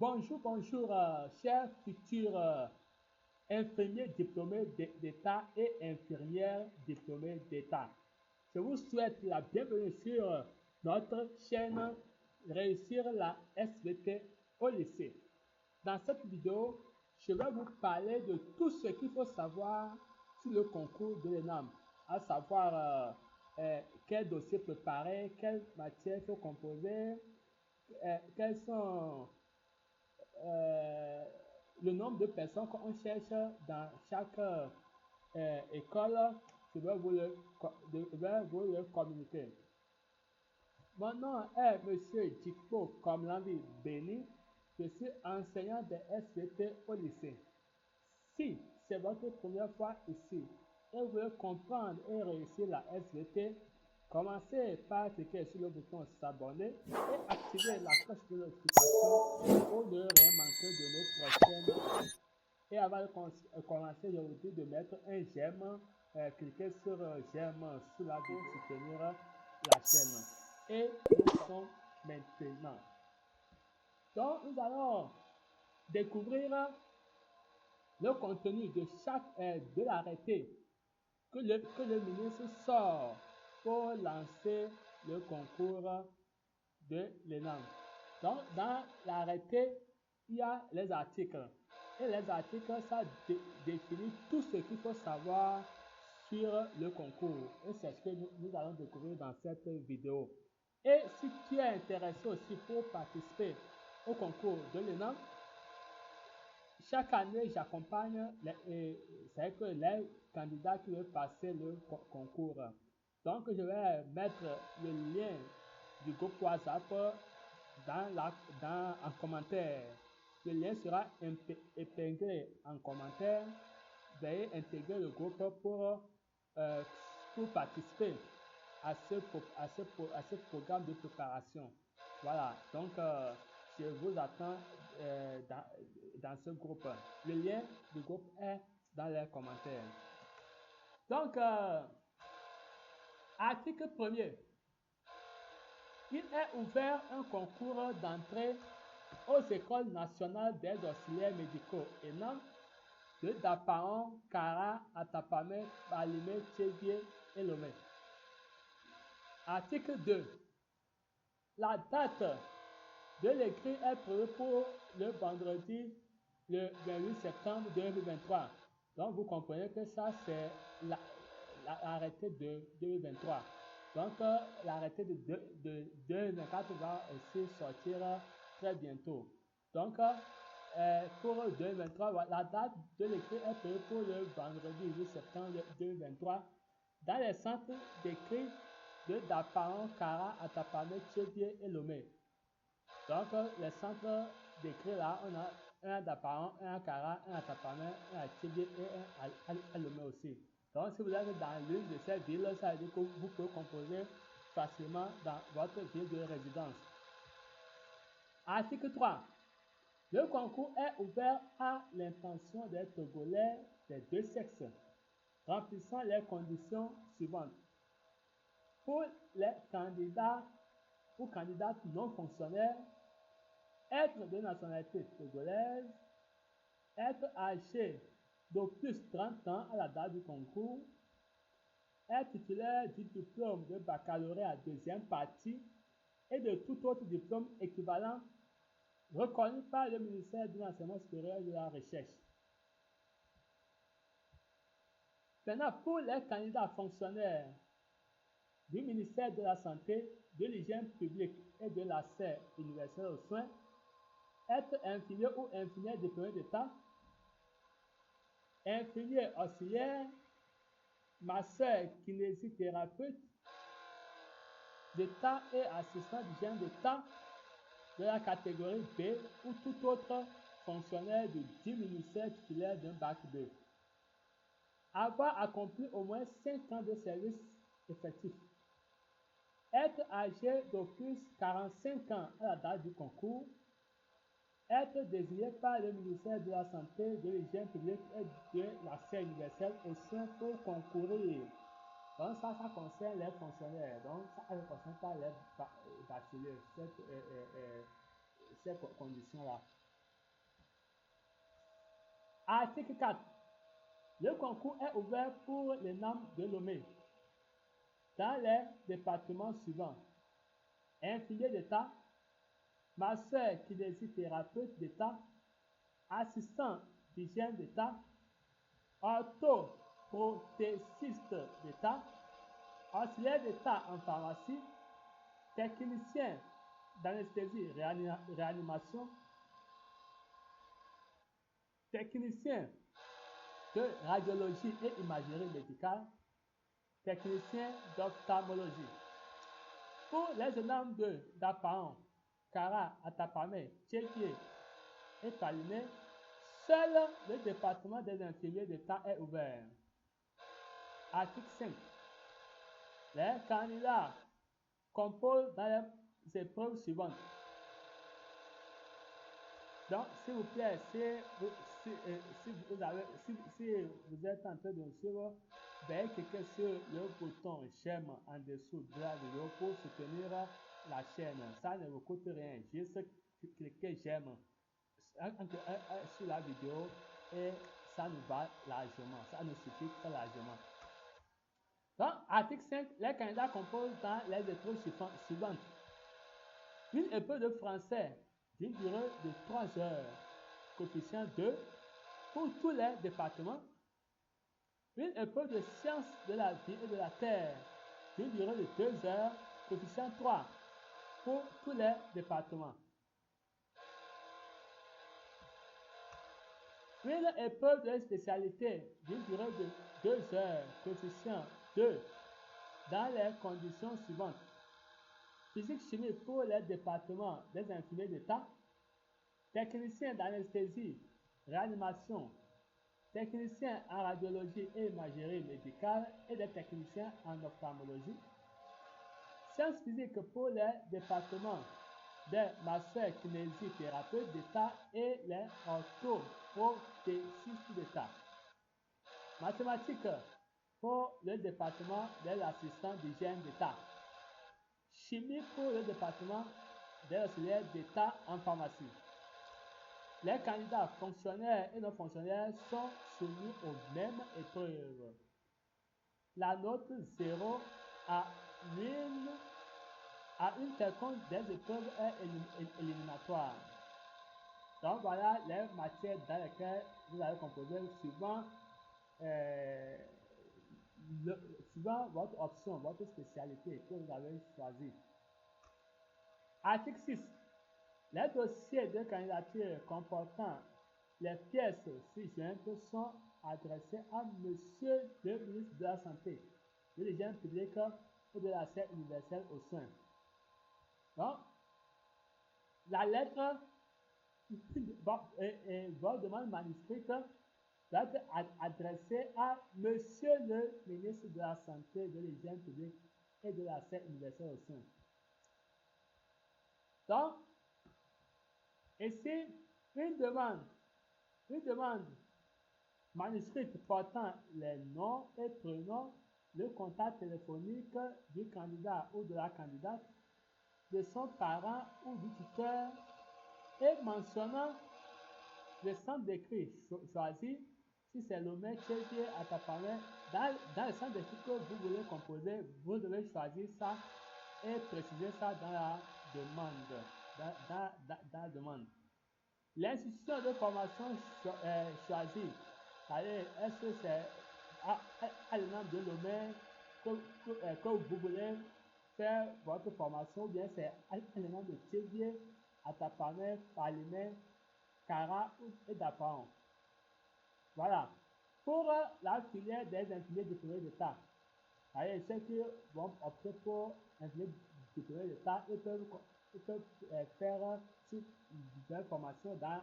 Bonjour, chers futurs infirmiers diplômés d'État et infirmières diplômées d'État. Je vous souhaite la bienvenue sur notre chaîne Réussir la SVT au lycée. Dans cette vidéo, je vais vous parler de tout ce qu'il faut savoir sur le concours de l'ENAM, à savoir quel dossier préparer, quelle matière il faut composer, quels sont le nombre de personnes qu'on cherche dans chaque école. Je vais vous le communiquer. Mon nom est Monsieur Djikpo Komlandi Béni. Je suis enseignant de SVT au lycée. Si c'est votre première fois ici et vous voulez comprendre et réussir la SVT, commencez par cliquer sur le bouton s'abonner et activer la cloche de notification pour ne rien manquer de nos prochaines. Et avant de commencer, je vous dis de mettre un j'aime, cliquez sur j'aime sous la vidéo pour soutenir la chaîne. Et nous sommes maintenant. Donc, nous allons découvrir le contenu de de l'arrêté que le ministre sort pour lancer le concours de l'ENAM. Donc, dans l'arrêté, il y a les articles. Et les articles, ça définit tout ce qu'il faut savoir sur le concours. Et c'est ce que nous allons découvrir dans cette vidéo. Et si tu es intéressé aussi pour participer au concours de l'ENAM, chaque année, j'accompagne les candidats qui veulent passer le concours. Donc, je vais mettre le lien du groupe WhatsApp en commentaire. Le lien sera épinglé en commentaire. Veuillez intégrer le groupe pour participer à ce programme de préparation. Voilà, donc je vous attends dans ce groupe. Le lien du groupe est dans les commentaires. Donc, article 1er. Il est ouvert un concours d'entrée aux écoles nationales des auxiliaires médicaux ENAM de Dapaon, Kara, Atapame, Balimé, Tchédié et Lomé. Article 2. La date de l'écrit est prévue pour le vendredi le 28 septembre 2023. Donc, vous comprenez que ça, c'est l'arrêté de 2023. Donc, l'arrêté de 2024 va aussi sortir très bientôt. Donc, pour 2023, la date de l'écrit est prévue pour le vendredi 8 septembre 2023 dans les centres d'écrit de Dapaon, Kara, Atapame, Tchédié et Lomé. Donc, les centres d'écrit là, on a un à Dapaon, un à Kara, un à Atapame, un à Tchédié et un à Lomé aussi. Donc, si vous êtes dans l'une de ces villes, ça veut dire que vous pouvez composer facilement dans votre ville de résidence. Article 3. Le concours est ouvert à l'intention des Togolais des deux sexes, remplissant les conditions suivantes. Pour les candidats ou candidates non fonctionnaires, être de nationalité togolaise, être âgé d'au plus 30 ans à la date du concours, être titulaire du diplôme de baccalauréat deuxième partie et de tout autre diplôme équivalent reconnu par le ministère de l'Enseignement supérieur et de la Recherche. Maintenant, pour les candidats fonctionnaires du ministère de la Santé, de l'Hygiène publique et de l'accès universel aux soins, être infirmier ou infirmière diplômé d'État, infirmier auxiliaire, masseur kinésithérapeute d'État et assistant d'hygiène d'État de la catégorie B ou tout autre fonctionnaire du ministère titulaire d'un bac 2. Avoir accompli au moins 5 ans de service effectif. Être âgé d'au plus 45 ans à la date du concours. Être désigné par le ministère de la Santé, de l'Hygiène publique et de l'accès universel aux soins pour concourir. Donc ça concerne les fonctionnaires. Donc ça ne concerne pas les bacheliers, ces conditions-là. Article 4. Le concours est ouvert pour les membres de Lomé dans les départements suivants: infirmier d'État, masseur kinésithérapeute d'État, assistant d'hygiène d'État, orthoprothésiste d'État, auxiliaire d'État en pharmacie, technicien d'anesthésie réanimation, technicien de radiologie et imagerie médicale, technicien d'ophtalmologie. Pour les jeunes hommes de Dapaon, Kara, Atapamé, Tchépié et Palimé, seul le département des infirmiers d'État est ouvert. Article 5. Les candidats composent dans les épreuves suivantes. Donc, s'il vous plaît, si vous êtes en train de suivre, veuillez cliquer sur le bouton j'aime en dessous de la vidéo pour soutenir la chaîne. Ça ne vous coûte rien, juste cliquez j'aime sur la vidéo et ça nous va largement, ça nous suffit très largement. Donc, article 5, les candidats composent dans les épreuves suivantes. Une épreuve de français d'une durée de 3 heures, coefficient 2 pour tous les départements. Une épreuve de sciences de la vie et de la terre d'une durée de 2 heures, coefficient 3 pour tous les départements. Une épreuve de spécialité d'une durée de 2 heures, coefficient 2 dans les conditions suivantes: physique-chimie pour les départements des infirmiers d'État, technicien d'anesthésie, réanimation, technicien en radiologie et imagerie médicale et des techniciens en ophtalmologie, sciences physiques pour les départements des masseurs kinésithérapeutes d'État et les orthoprothésistes d'État, mathématiques pour le département des assistants d'hygiène d'État, chimie pour le département des auxiliaires d'État en pharmacie. Les candidats fonctionnaires et non fonctionnaires sont soumis aux mêmes épreuves. La note 0 à une quelconque des épreuves est éliminatoire. Donc voilà les matières dans lesquelles vous allez composer suivant votre option, votre spécialité que vous avez choisie. Article 6. Les dossiers de candidature comportant les pièces ci-jointes sont adressés à Monsieur le ministre de la Santé, de l'Hygiène publique et de l'accès universel aux soins. Donc, la lettre, votre demande manuscrite doit être adressée à Monsieur le ministre de la Santé, de l'Hygiène publique et de l'accès universel aux soins. Donc, ici, une demande manuscrite portant les noms et prénoms, le contact téléphonique du candidat ou de la candidate, de son parent ou du tuteur, et mentionnant le centre d'écrit choisi, si c'est Lomé, Tchépié, Atapamé, dans le centre d'écrit que vous voulez composer, vous devez choisir ça et préciser ça dans la demande. Dans la demande. L'institution de formation choisie, est-ce que c'est à l'énorme de Lomé que vous voulez faire votre formation, ou bien c'est à l'énorme de Tchépié, Atapamé, Palimé, Kara et Dapaon. Voilà. Pour la filière des infirmiers diplômés d'État, ceux qui vont opter pour infirmiers diplômés d'État, ils peuvent faire une formation dans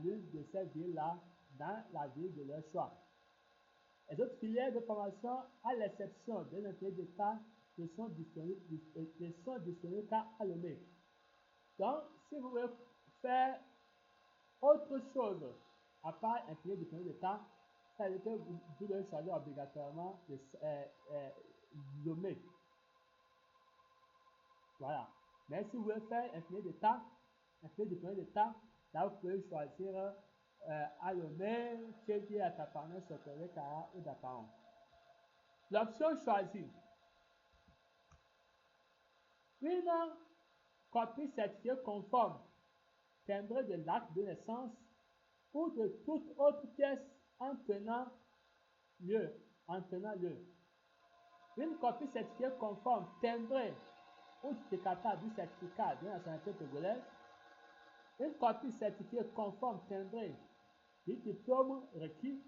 l'une de ces villes-là, dans la ville de leur choix. Les autres filières de formation, à l'exception des infirmiers d'État, ne sont disponibles qu'à Lomé. Donc, si vous voulez faire autre chose, à part infirmier diplômé d'État, ça veut dire que vous devez choisir obligatoirement Lomé. Voilà. Mais si vous voulez faire infirmier d'État, là vous pouvez choisir Alomé, Tchédi, Atapane, Sokole, Kara ou Dapaon. L'option choisie. Une copie certifiée conforme, timbrée de l'acte de naissance ou de toute autre pièce en tenant lieu. Une copie certifiée conforme, timbrée ou duplicata du certificat de nationalité togolaise. Une copie certifiée conforme, timbrée du diplôme requis.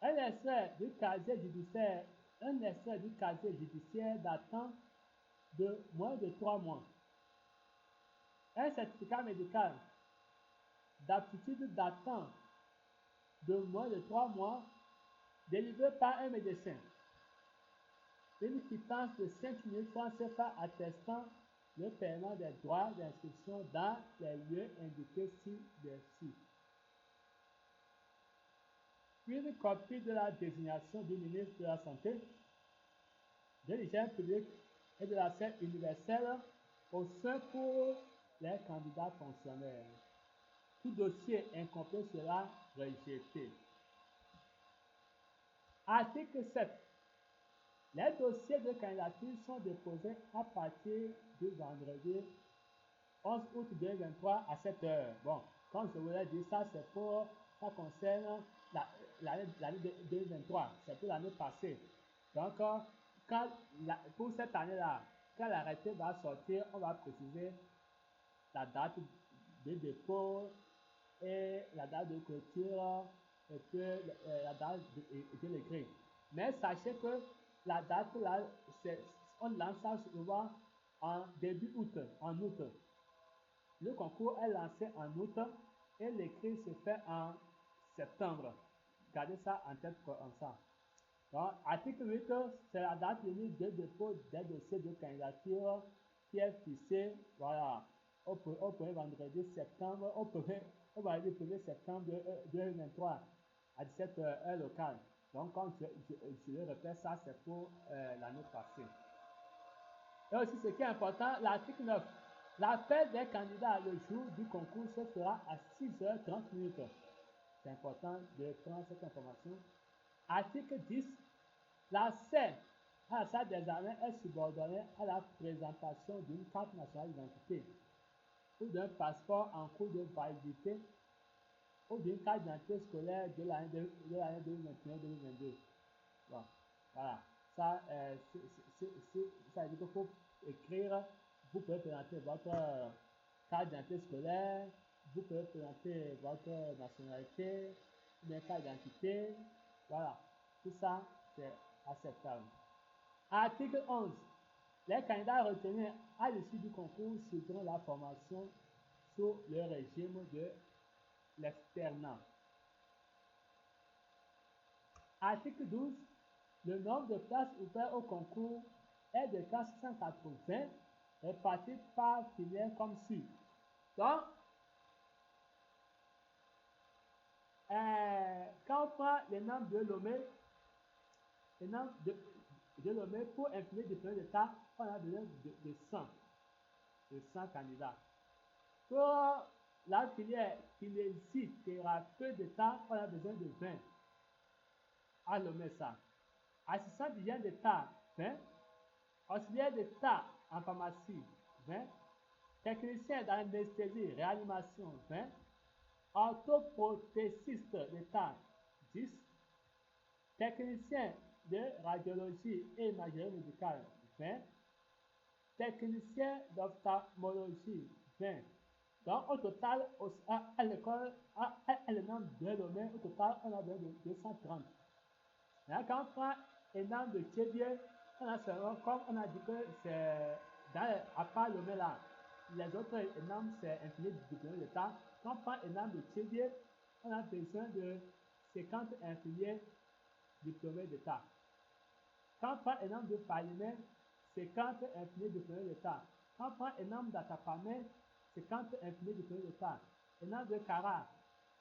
Un extrait du casier judiciaire datant de moins de 3 mois. Un certificat médical d'aptitude datant de moins de 3 mois délivré par un médecin. Une quittance de 5 000 francs CFA attestant le paiement des droits d'inscription dans les lieux indiqués ci-dessus. Une copie de la désignation du ministre de la Santé, de l'hygiène publique et de l'accès universel au sein pour les candidats fonctionnaires. Tout dossier incomplet sera rejeté. Article 7. Les dossiers de candidature sont déposés à partir du vendredi 11 août 2023 à 7 h. Bon, comme je vous l'ai dit, ça concerne l'année 2023, c'est pour l'année passée. Donc, pour cette année-là, quand l'arrêté va sortir, on va préciser la date de dépôt et la date de clôture et puis la date de l'écrit. Mais sachez que la date là, on lance ça souvent en début août, en août. Le concours est lancé en août et l'écrit se fait en septembre. Gardez ça en tête comme ça. Donc, article 8, c'est la date limite de dépôt des dossiers de candidature qui est fixée, voilà, au 1er vendredi septembre, au 1er septembre 2023 à 17 h heure locale. Donc, quand je le répète, ça c'est pour l'année passée. Et aussi, ce qui est important, l'article 9. L'appel des candidats le jour du concours se fera à 6h30. C'est important de prendre cette information. Article 10. L'accès à la salle d'examen est subordonné à la présentation d'une carte nationale d'identité ou d'un passeport en cours de validité ou d'une carte d'identité scolaire de l'année 2021-2022. Bon, voilà. Ça, ça veut dire qu'il faut écrire, vous pouvez présenter votre carte d'identité scolaire, vous pouvez présenter votre nationalité, une carte d'identité, voilà. Tout ça, c'est acceptable. Article 11. Les candidats retenus à l'issue du concours suivront la formation sous le régime de l'externat. Article 12. Le nombre de places ouvertes au concours est de 480 réparties par filière comme suit. Donc, quand on prend les nombres de Lomé, pour imprimer des diplômes d'État, on a besoin de 100 candidats. Pour la filière kinésithérapeute d'État, on a besoin de 20. À Lomé ça. Assistant d'hygiène d'État, 20. Auxiliaire d'État en pharmacie, 20. Technicien d'anesthésie, réanimation, 20. Orthoprothésiste d'État, 10. Technicien de radiologie et imagerie médicale, 20. Technicien d'ophtalmologie, 20. Donc, au total, à l'école, à l'ENAM de Lomé, au total, on a besoin de 230. Là, quand on prend l'ENAM de Tchédier, on a seulement, comme on a dit que c'est à part Lomé là, les autres ENAM, c'est infini du diplôme d'État. Quand on prend l'ENAM de Tchédier, on a besoin de 50 infirmiers diplômés d'État. Quand on prend l'ENAM de Palimé, 50 infirmiers diplômés d'État. Quand on prend l'ENAM d'Atapamé, 50 infirmiers diplômés d'État. l'ENAM de Kara,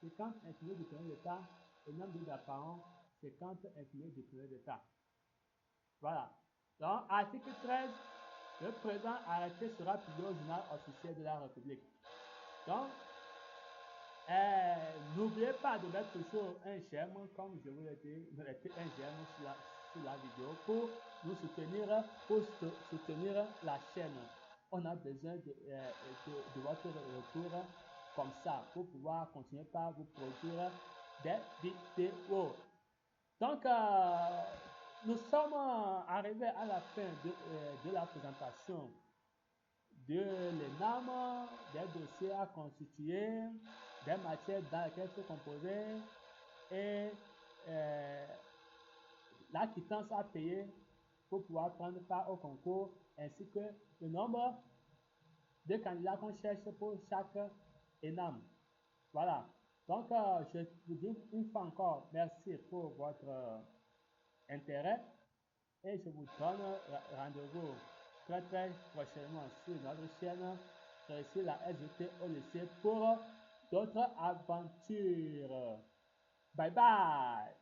50 infirmiers diplômés d'État. l'ENAM de Dapaon, 50 infirmiers diplômés d'État. Voilà. Donc, article 13, le présent arrêté sera publié au journal officiel de la République. Donc, n'oubliez pas de mettre toujours un j'aime, comme je vous l'ai dit, mettez un j'aime sur la vidéo pour nous soutenir, pour soutenir la chaîne. On a besoin de votre retour comme ça pour pouvoir continuer par vous produire des vidéos. Donc, nous sommes arrivés à la fin de la présentation de l'ENAM, des dossiers à constituer, des matières dans lesquelles il faut composer et la quittance à payer pour pouvoir prendre part au concours, ainsi que le nombre de candidats qu'on cherche pour chaque ENAM. Voilà. Donc, je vous dis une fois encore merci pour votre intérêt et je vous donne rendez-vous très prochainement sur notre chaîne Réussir la SVT au lycée pour d'autres aventures. Bye bye!